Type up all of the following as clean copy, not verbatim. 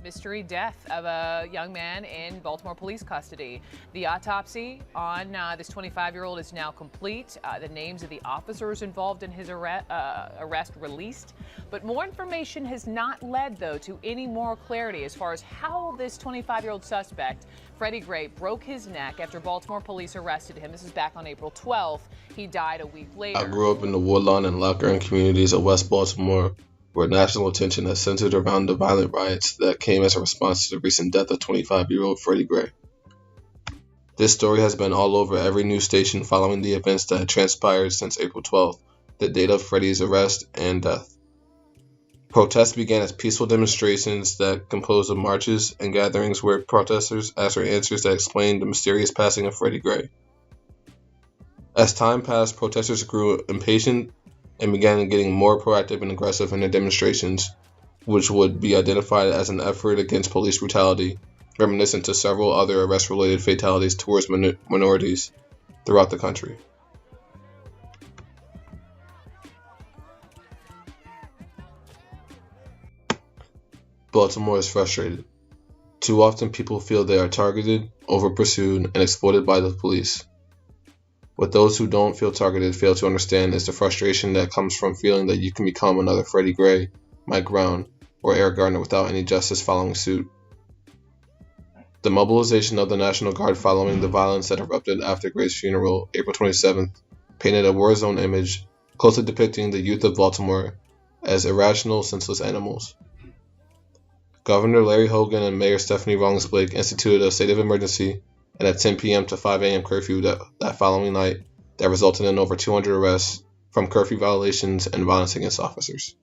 mystery death of a young man in Baltimore police custody. The autopsy on this 25-year-old is now complete. The names of the officers involved in his arrest released. But more information has not led, though, to any more clarity as far as how this 25-year-old suspect, Freddie Gray, broke his neck after Baltimore police arrested him. This is back on April 12th. He died a week later. I grew up in the Woodlawn and Lock Earn communities of West Baltimore, where national attention has centered around the violent riots that came as a response to the recent death of 25-year-old Freddie Gray. This story has been all over every news station following the events that had transpired since April 12th, the date of Freddie's arrest and death. Protests began as peaceful demonstrations that composed of marches and gatherings where protesters asked for answers that explained the mysterious passing of Freddie Gray. As time passed, protesters grew impatient and began getting more proactive and aggressive in their demonstrations, which would be identified as an effort against police brutality, reminiscent to several other arrest-related fatalities towards minorities throughout the country. Baltimore is frustrated. Too often people feel they are targeted, over-pursued, and exploited by the police. What those who don't feel targeted fail to understand is the frustration that comes from feeling that you can become another Freddie Gray, Mike Brown, or Eric Garner without any justice following suit. The mobilization of the National Guard following the violence that erupted after Gray's funeral, April 27th, painted a war zone image closely depicting the youth of Baltimore as irrational, senseless animals. Governor Larry Hogan and Mayor Stephanie Rawlings-Blake instituted a state of emergency and a 10 p.m. to 5 a.m. curfew that following night that resulted in over 200 arrests from curfew violations and violence against officers.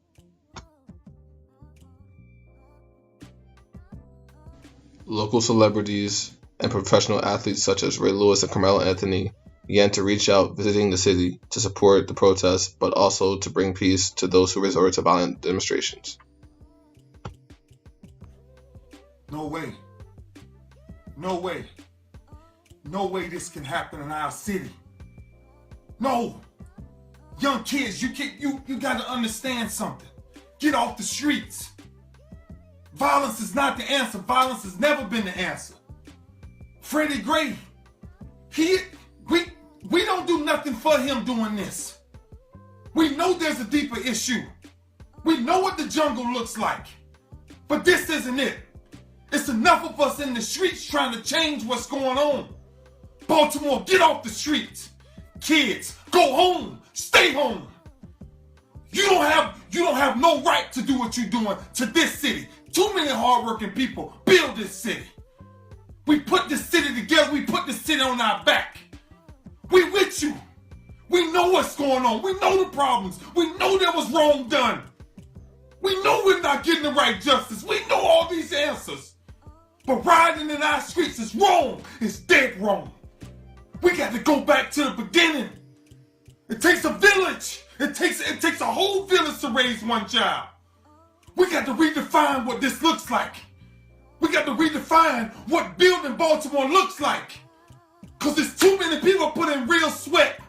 Local celebrities and professional athletes such as Ray Lewis and Carmelo Anthony began to reach out, visiting the city to support the protests, but also to bring peace to those who resorted to violent demonstrations. No way. No way. No way this can happen in our city. No. Young kids, you got to understand something. Get off the streets. Violence is not the answer. Violence has never been the answer. Freddie Gray, we don't do nothing for him doing this. We know there's a deeper issue. We know what the jungle looks like. But this isn't it. It's enough of us in the streets trying to change what's going on. Baltimore, get off the streets. Kids, go home. Stay home. You don't have no right to do what you're doing to this city. Too many hardworking people build this city. We put this city together. We put this city on our back. We with you. We know what's going on. We know the problems. We know there was wrong done. We know we're not getting the right justice. We know all these answers. But riding in our streets is wrong. It's dead wrong. We got to go back to the beginning. It takes a village. It takes a whole village to raise one child. We got to redefine what this looks like. We got to redefine what building Baltimore looks like. Because there's too many people putting real sweat,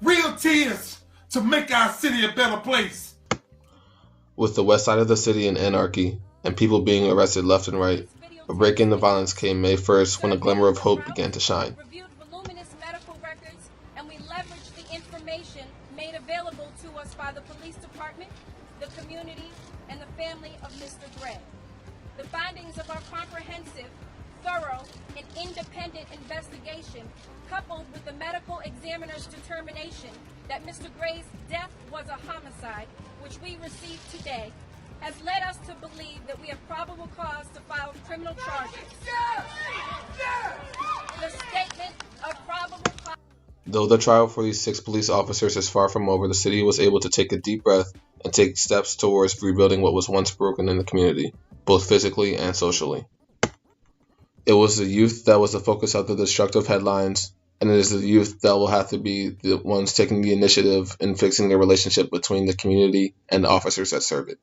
real tears to make our city a better place. With the west side of the city in anarchy and people being arrested left and right, a break in the violence came May 1st when a glimmer of hope began to shine. Reviewed voluminous medical records, and we leveraged the information made available to us by the police department, the community, and the family of Mr. Gray. The findings of our comprehensive, thorough, and independent investigation, coupled with the medical examiner's determination that Mr. Gray's death was a homicide, which we received today, has led us to believe that we have probable cause to file criminal charges. The statement of probable cause. Though the trial for these 6 police officers is far from over, the city was able to take a deep breath and take steps towards rebuilding what was once broken in the community, both physically and socially. It was the youth that was the focus of the destructive headlines, and it is the youth that will have to be the ones taking the initiative in fixing the relationship between the community and the officers that serve it.